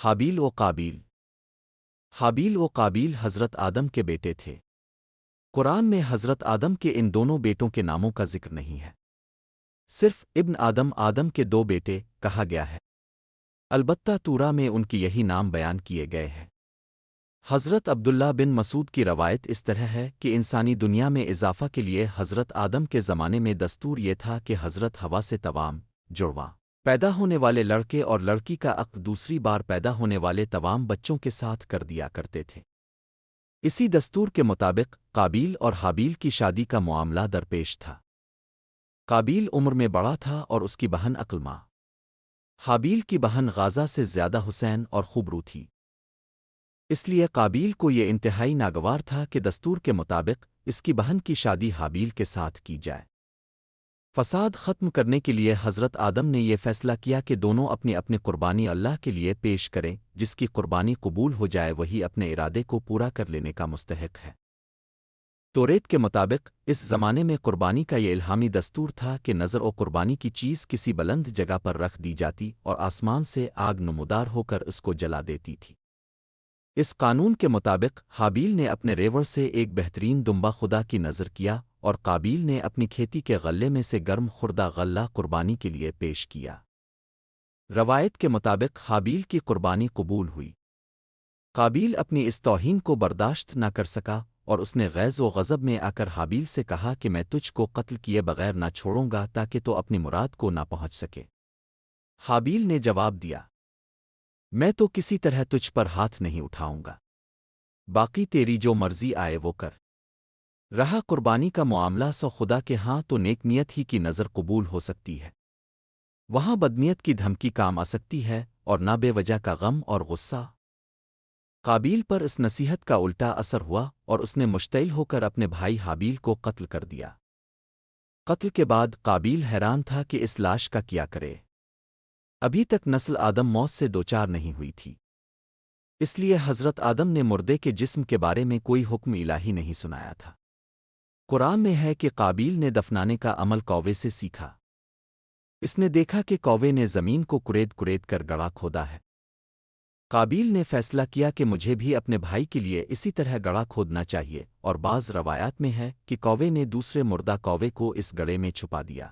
حابیل و قابیل حابیل و قابیل حضرت آدم کے بیٹے تھے۔ قرآن میں حضرت آدم کے ان دونوں بیٹوں کے ناموں کا ذکر نہیں ہے، صرف ابن آدم آدم کے دو بیٹے کہا گیا ہے، البتہ تورا میں ان کی یہی نام بیان کیے گئے ہیں۔ حضرت عبداللہ بن مسعود کی روایت اس طرح ہے کہ انسانی دنیا میں اضافہ کے لیے حضرت آدم کے زمانے میں دستور یہ تھا کہ حضرت حوا سے توام جڑواں پیدا ہونے والے لڑکے اور لڑکی کا عقد دوسری بار پیدا ہونے والے تمام بچوں کے ساتھ کر دیا کرتے تھے۔ اسی دستور کے مطابق قابیل اور حابیل کی شادی کا معاملہ درپیش تھا۔ قابیل عمر میں بڑا تھا اور اس کی بہن عقلماں۔ حابیل کی بہن غازہ سے زیادہ حسین اور خوبرو تھی، اس لیے قابیل کو یہ انتہائی ناگوار تھا کہ دستور کے مطابق اس کی بہن کی شادی حابیل کے ساتھ کی جائے۔ فساد ختم کرنے کے لیے حضرت آدم نے یہ فیصلہ کیا کہ دونوں اپنی اپنی قربانی اللہ کے لیے پیش کریں، جس کی قربانی قبول ہو جائے وہی اپنے ارادے کو پورا کر لینے کا مستحق ہے۔ توریت کے مطابق اس زمانے میں قربانی کا یہ الہامی دستور تھا کہ نظر و قربانی کی چیز کسی بلند جگہ پر رکھ دی جاتی اور آسمان سے آگ نمودار ہو کر اس کو جلا دیتی تھی۔ اس قانون کے مطابق حابیل نے اپنے ریوڑ سے ایک بہترین دمبا خدا کی نظر کیا اور قابیل نے اپنی کھیتی کے غلے میں سے گرم خوردہ غلہ قربانی کے لیے پیش کیا۔ روایت کے مطابق حابیل کی قربانی قبول ہوئی۔ قابیل اپنی اس توہین کو برداشت نہ کر سکا اور اس نے غیظ و غضب میں آ کر حابیل سے کہا کہ میں تجھ کو قتل کیے بغیر نہ چھوڑوں گا تاکہ تو اپنی مراد کو نہ پہنچ سکے۔ حابیل نے جواب دیا، میں تو کسی طرح تجھ پر ہاتھ نہیں اٹھاؤں گا، باقی تیری جو مرضی آئے وہ کر۔ رہا قربانی کا معاملہ سو خدا کے ہاں تو نیک نیت ہی کی نظر قبول ہو سکتی ہے، وہاں بدنیت کی دھمکی کام آ سکتی ہے اور نہ بے وجہ کا غم اور غصہ۔ قابیل پر اس نصیحت کا الٹا اثر ہوا اور اس نے مشتعل ہو کر اپنے بھائی حابیل کو قتل کر دیا۔ قتل کے بعد قابیل حیران تھا کہ اس لاش کا کیا کرے، ابھی تک نسل آدم موت سے دوچار نہیں ہوئی تھی، اس لیے حضرت آدم نے مردے کے جسم کے بارے میں کوئی حکم الہی نہیں سنایا تھا۔ قرآن میں ہے کہ قابیل نے دفنانے کا عمل کوے سے سیکھا، اس نے دیکھا کہ کوے نے زمین کو کرید کرید کر گڑھا کھودا ہے۔ قابیل نے فیصلہ کیا کہ مجھے بھی اپنے بھائی کے لیے اسی طرح گڑھا کھودنا چاہیے، اور بعض روایات میں ہے کہ کوے نے دوسرے مردہ کوے کو اس گڑھے میں چھپا دیا۔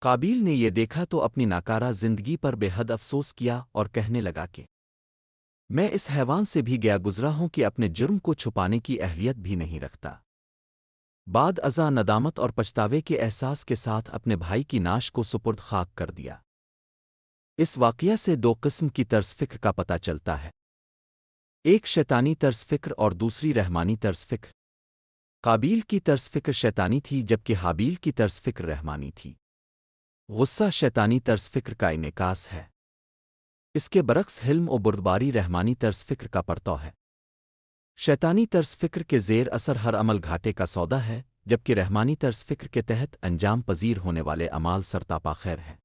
قابیل نے یہ دیکھا تو اپنی ناکارہ زندگی پر بے حد افسوس کیا اور کہنے لگا کہ میں اس حیوان سے بھی گیا گزرا ہوں کہ اپنے جرم کو چھپانے کی اہلیت بھی نہیں رکھتا۔ بعد ازاں ندامت اور پچھتاوے کے احساس کے ساتھ اپنے بھائی کی ناش کو سپرد خاک کر دیا۔ اس واقعہ سے دو قسم کی طرز فکر کا پتہ چلتا ہے، ایک شیطانی طرز فکر اور دوسری رحمانی طرز فکر۔ قابیل کی طرز فکر شیطانی تھی جبکہ حابیل کی طرز فکر رحمانی تھی۔ غصہ شیطانی طرز فکر کا انعکاس ہے، اس کے برعکس حلم و بردباری رحمانی طرز فکر کا پرتو ہے۔ شیطانی طرز فکر کے زیر اثر ہر عمل گھاٹے کا سودا ہے، جبکہ رحمانی طرز فکر کے تحت انجام پذیر ہونے والے اعمال سرتاپا خیر ہے۔